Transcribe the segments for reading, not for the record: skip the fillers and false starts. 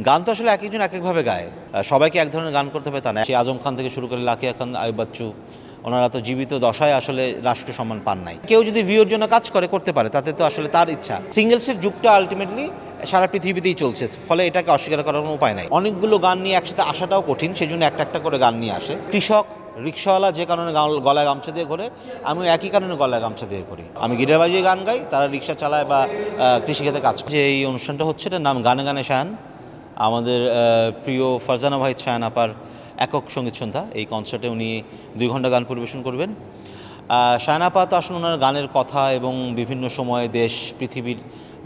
গান তো আসলে একেকজন একেকভাবে গায়। সবাইকে এক ধরনের গান করতে হবে তা না। সেই আজম খান থেকে শুরু করে লাকিয়া খান, আইয়ুব বাচ্চু, ওনারা তো জীবিত দশায় আসলে রাষ্ট্রীয় সম্মান পান নাই। কেউ যদি ভিউর জন্য কাজ করতে পারে, তাতে তো আসলে তার ইচ্ছা। সিঙ্গেলসের যুগটা আলটিমেটলি সারা পৃথিবীতেই চলছে, ফলে এটাকে অস্বীকার করার কোনো উপায় নাই। অনেকগুলো গান নিয়ে একসাথে আসাটাও কঠিন, সেই জন্য একটা একটা করে গান নিয়ে আসে। কৃষক, রিক্সাওয়ালা যে কারণে গলায় গামছা দিয়ে ঘোরে, আমিও একই কারণে গলায় গামছা দিয়ে ঘুরি। আমি গিটার বাজিয়ে গান গাই, তারা রিক্সা চালায় বা কৃষিক্ষেত্রে কাজ করে। যে এই অনুষ্ঠানটা হচ্ছে, এটার নাম গানে গানে শায়ান। আমাদের প্রিয় ফারজানা ভাই শায়ান আপার একক সঙ্গীত সন্ধ্যা। এই কনসার্টে উনি 2 ঘন্টা গান পরিবেশন করবেন। শায়ান আপা তো আসলে ওনার গানের কথা এবং বিভিন্ন সময়ে দেশ পৃথিবীর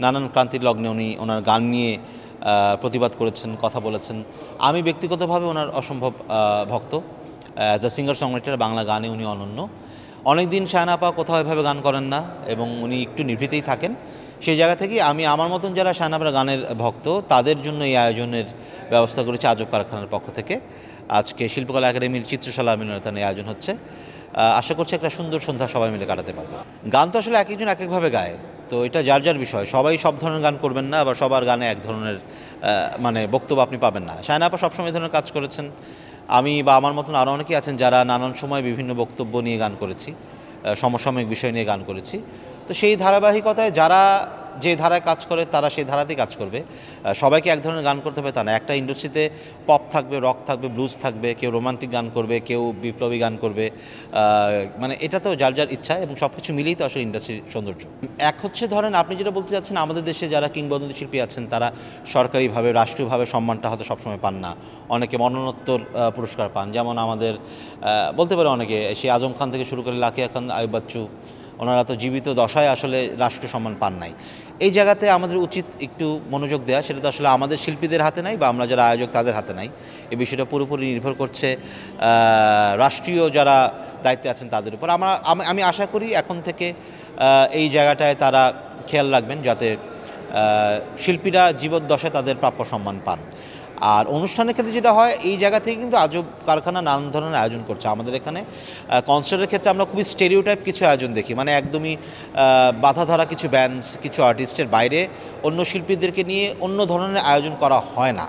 নানান ক্রান্তির লগ্নে উনি ওনার গান নিয়ে প্রতিবাদ করেছেন, কথা বলেছেন। আমি ব্যক্তিগতভাবে ওনার অসম্ভব ভক্ত। অ্যাজ আ সিঙ্গার সংরাইটার বাংলা গানে উনি অনন্য। অনেক দিন শায়ান আপা কোথাও এভাবে গান করেন না এবং উনি একটু নিভৃতেই থাকেন। সেই জায়গা থেকেই আমি আমার মতন যারা শায়ান আপার গানের ভক্ত, তাদের জন্য এই আয়োজনের ব্যবস্থা করেছি আজব কারখানার পক্ষ থেকে। আজকে শিল্পকলা একাডেমির চিত্রশালা মিলনায়তনে আয়োজন হচ্ছে। আশা করছি একটা সুন্দর সন্ধ্যা সবাই মিলে কাটাতে পারবো। গান তো আসলে একেকজন একেকভাবে গায়, তো এটা যার যার বিষয়। সবাই সব ধরনের গান করবেন না, আবার সবার গানে এক ধরনের মানে বক্তব্য আপনি পাবেন না। শায়ান আপা সবসময় এই ধরনের কাজ করেছেন। আমি বা আমার মতন আরও অনেকেই আছেন যারা নানান সময় বিভিন্ন বক্তব্য নিয়ে গান করেছি, সমসাময়িক বিষয় নিয়ে গান করেছি। তো সেই ধারাবাহিকতায় যারা যে ধারায় কাজ করে তারা সেই ধারাতেই কাজ করবে। সবাইকে এক ধরনের গান করতে হবে তা না। একটা ইন্ডাস্ট্রিতে পপ থাকবে, রক থাকবে, ব্লুজ থাকবে, কেউ রোমান্টিক গান করবে, কেউ বিপ্লবী গান করবে। মানে এটা তো যার যার ইচ্ছা, এবং সব কিছু মিলেই তো আসলে ইন্ডাস্ট্রির সৌন্দর্য। এক হচ্ছে, ধরেন আপনি যেটা বলতে চাচ্ছেন, আমাদের দেশে যারা কিংবদন্তি শিল্পী আছেন তারা সরকারিভাবে, রাষ্ট্রীয়ভাবে সম্মানটা হয়তো সবসময় পান না। অনেকে মরণোত্তর পুরস্কার পান, যেমন আমাদের বলতে পারে অনেকে, সেই আজম খান থেকে শুরু করে লাকিয়া খান, আইয়ুব বাচ্চু, ওনারা তো জীবিত দশায় আসলে রাষ্ট্রীয় সম্মান পান নাই। এই জায়গাতে আমাদের উচিত একটু মনোযোগ দেওয়া। সেটা তো আসলে আমাদের শিল্পীদের হাতে নাই, বা আমরা যারা আয়োজক তাদের হাতে নাই। এই বিষয়টা পুরোপুরি নির্ভর করছে রাষ্ট্রীয় যারা দায়িত্বে আছেন তাদের উপর। আমি আশা করি এখন থেকে এই জায়গাটায় তারা খেয়াল রাখবেন, যাতে শিল্পীরা জীবদ্দশায় তাদের প্রাপ্য সম্মান পান। আর অনুষ্ঠানের ক্ষেত্রে যেটা হয়, এই জায়গা থেকে কিন্তু আজব কারখানা নানান ধরনের আয়োজন করছে। আমাদের এখানে কনসার্টের ক্ষেত্রে আমরা খুবই স্টেরিওটাইপ কিছু আয়োজন দেখি, মানে একদমই বাধা ধরা কিছু ব্যান্ডস, কিছু আর্টিস্টের বাইরে অন্য শিল্পীদেরকে নিয়ে অন্য ধরনের আয়োজন করা হয় না।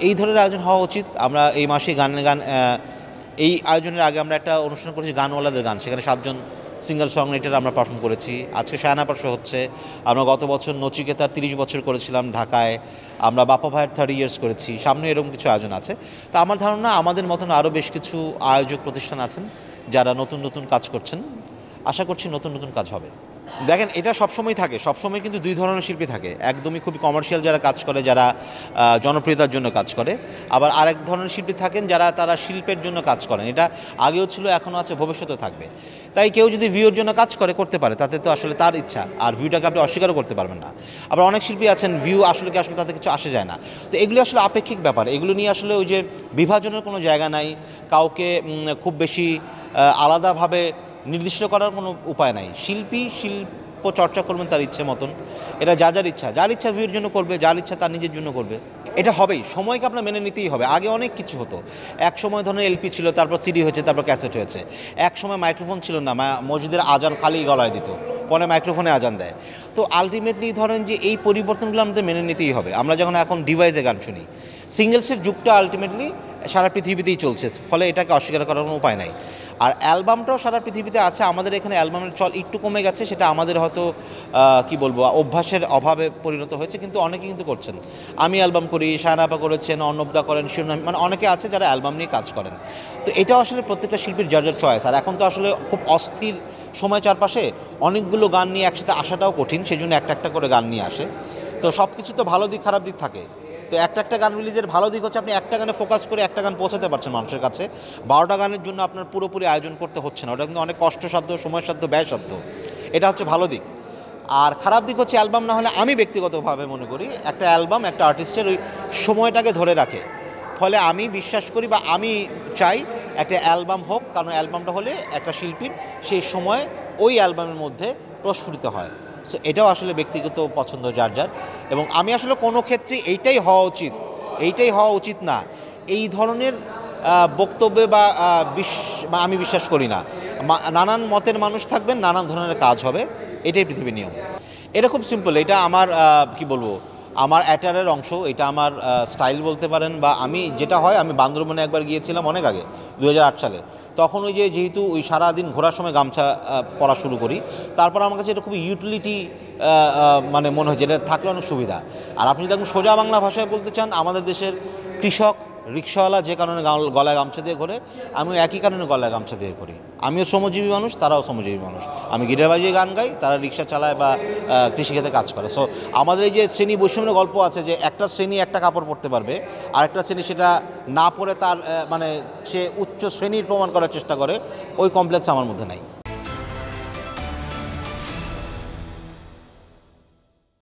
এই ধরনের আয়োজন হওয়া উচিত। আমরা এই মাসে গান এই আয়োজনের আগে আমরা একটা অনুষ্ঠান করেছি গানওয়ালাদের গান, সেখানে 7 জন সিঙ্গল সংরাইটার আমরা পারফর্ম করেছি। আজকে শায়ান আপার শো হচ্ছে। আমরা গত বছর নচিকেতার 30 বছর করেছিলাম ঢাকায়। আমরা বাপ্পা ভাইয়ের 30 ইয়ার্স করেছি। সামনে এরকম কিছু আয়োজন আছে। তো আমার ধারণা আমাদের মতন আরও বেশ কিছু আয়োজক প্রতিষ্ঠান আছেন যারা নতুন নতুন কাজ করছেন। আশা করছি নতুন নতুন কাজ হবে। দেখেন, এটা সবসময় থাকে। সবসময় কিন্তু 2 ধরনের শিল্পী থাকে। একদমই খুবই কমার্শিয়াল যারা কাজ করে, যারা জনপ্রিয়তার জন্য কাজ করে। আবার আরেক ধরনের শিল্পী থাকেন যারা তারা শিল্পের জন্য কাজ করেন। এটা আগেও ছিল, এখনও আছে, ভবিষ্যতে থাকবে। তাই কেউ যদি ভিউর জন্য কাজ করতে পারে, তাতে তো আসলে তার ইচ্ছা। আর ভিউটাকে আপনি অস্বীকারও করতে পারবেন না। আবার অনেক শিল্পী আছেন ভিউ আসলে তাতে কিছু আসে যায় না। তো এগুলি আসলে আপেক্ষিক ব্যাপার। এগুলো নিয়ে আসলে ওই যে বিভাজনের কোনো জায়গা নাই। কাউকে খুব বেশি আলাদাভাবে নির্দিষ্ট করার কোনো উপায় নাই। শিল্পী শিল্প চর্চা করবেন তার ইচ্ছে মতন। এটা যার ইচ্ছা ভিউর জন্য করবে, যার ইচ্ছা তার নিজের জন্য করবে। এটা হবেই, সময়কে আপনার মেনে নিতেই হবে। আগে অনেক কিছু হতো। এক সময় ধরেন এলপি ছিল, তারপর সিডি হয়েছে, তারপর ক্যাসেট হয়েছে। এক সময় মাইক্রোফোন ছিল না, মসজিদের আজান খালি গলায় দিত, পরে মাইক্রোফোনে আজান দেয়। তো আলটিমেটলি ধরেন যে এই পরিবর্তনগুলো আমাদের মেনে নিতেই হবে। আমরা যখন এখন ডিভাইসে গান শুনি, সিঙ্গেলসের যুগটা আলটিমেটলি সারা পৃথিবীতেই চলছে, ফলে এটাকে অস্বীকার করার কোনো উপায় নাই। আর অ্যালবামটাও সারা পৃথিবীতে আছে। আমাদের এখানে অ্যালবামের চল একটু কমে গেছে, সেটা আমাদের হয়তো কি বলবো, অভ্যাসের অভাবে পরিণত হয়েছে, কিন্তু অনেকে কিন্তু করছেন। আমি অ্যালবাম করি, শায়ান আপা করেছেন, অর্ণবদা করেন, শিরোনাম, মানে অনেকে আছে যারা অ্যালবাম নিয়ে কাজ করেন। তো এটাও আসলে প্রত্যেকটা শিল্পীর যার যার চয়েস। আর এখন তো আসলে খুব অস্থির সময় চারপাশে, অনেকগুলো গান নিয়ে একসাথে আসাটাও কঠিন, সেই জন্য একটা একটা করে গান নিয়ে আসে। তো সব কিছু তো ভালো দিক খারাপ দিক থাকে। তো একটা গান রিলিজের ভালো দিক হচ্ছে আপনি একটা গানে ফোকাস করে একটা গান পৌঁছাতে পারছেন মানুষের কাছে। 12টা গানের জন্য আপনার পুরোপুরি আয়োজন করতে হচ্ছে না। ওটা কিন্তু অনেক কষ্টসাধ্য, সময়সাধ্য, ব্যয়সাধ্য। এটা হচ্ছে ভালো দিক। আর খারাপ দিক হচ্ছে অ্যালবাম না হলে, আমি ব্যক্তিগতভাবে মনে করি একটা অ্যালবাম একটা আর্টিস্টের ওই সময়টাকে ধরে রাখে। ফলে আমি বিশ্বাস করি, বা আমি চাই একটা অ্যালবাম হোক, কারণ অ্যালবামটা হলে একটা শিল্পীর সেই সময় ওই অ্যালবামের মধ্যে প্রস্ফুটিত হয়। সো এটাও আসলে ব্যক্তিগত পছন্দ যার যার। এবং আমি আসলে কোনো ক্ষেত্রে এইটাই হওয়া উচিত না, এই ধরনের বক্তব্যে বা আমি বিশ্বাস করি না। নানান মতের মানুষ থাকবেন, নানান ধরনের কাজ হবে, এটাই পৃথিবীর নিয়ম। এটা খুব সিম্পল। এটা আমার কি বলবো, আমার অ্যাটারের অংশ, এটা আমার স্টাইল বলতে পারেন, বা আমি যেটা হয়, আমি বান্দরবনে একবার গিয়েছিলাম অনেক আগে 2008 সালে। তখন ওই যেহেতু ওই সারাদিন ঘোরার সময় গামছা পরা শুরু করি, তারপর আমার কাছে এটা খুবই ইউটিলিটি মানে মনে হয়, যেটা থাকলে অনেক সুবিধা। আর আপনি যদি এখন সোজা বাংলা ভাষায় বলতে চান, আমাদের দেশের কৃষক, রিক্সাওয়ালা যে কারণে গলায় গামছা দিয়ে ঘোরে, আমিও একই কারণে গলায় গামছা দিয়ে ঘুরি। আমিও শ্রমজীবী মানুষ, তারাও শ্রমজীবী মানুষ। আমি গিটার বাজিয়ে গান গাই, তারা রিক্সা চালায় বা কৃষিক্ষেত্রে কাজ করে। সো আমাদের এই যে শ্রেণী বৈষম্যের গল্প আছে, যে একটা শ্রেণী একটা কাপড় পরতে পারবে, আরেকটা শ্রেণী সেটা না পরে তার মানে সে উচ্চ শ্রেণীর প্রমাণ করার চেষ্টা করে, ওই কমপ্লেক্স আমার মধ্যে নাই।